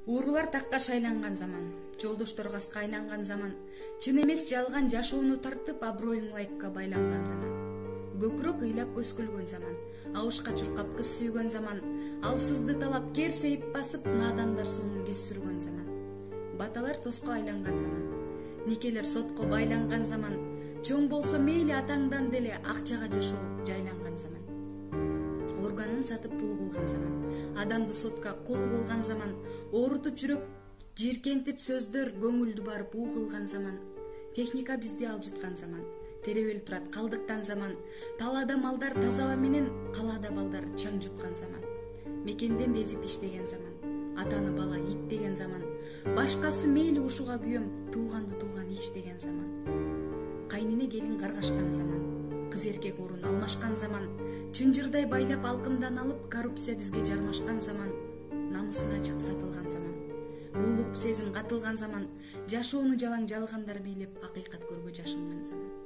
Уурулар такка шайланган заман, жолдоштор каска айланган заман, чын эмес жалган жашоону тартып аброюң лайкка байланган заман. Көкүрөк ыйлап көз күлгөн заман, абышка чуркап кыз сүйгөн заман, алсызды талап кер сейип басып, наадандар сонун кез сүргөн заман. Баталар тоско айланган заман, никелер сотко байланган заман, чоң болсо мейли атаңдан деле акчага жашоо жайланган заман. Органын сатып пул кылган заман, адамды сотка кол кылган заман, оорутуп жүрөк жиркентип сөздөр көңүлдү барып уу кылган заман. Техника бизди алжыткан заман, теребел турат калдыктан заман, талаада малдар таза аба менен, калаада балдар чаң жуткан заман. Мекенден безип иштеген заман, атаны бала ит деген заман, башкасы мейли ушуга күйөм, тууганды тууган ич деген заман. Кайнине келин каргашкан заман, кыз эркек орун алмашкан заман, чынжырдай байлап алкымдан алып, коррупция бизге жармашкан заман, намысын ачык сатылган заман, буулук сезим катылган заман, жашоону жалаң жалгандар бийлеп акыйкат көргө жашынган заман.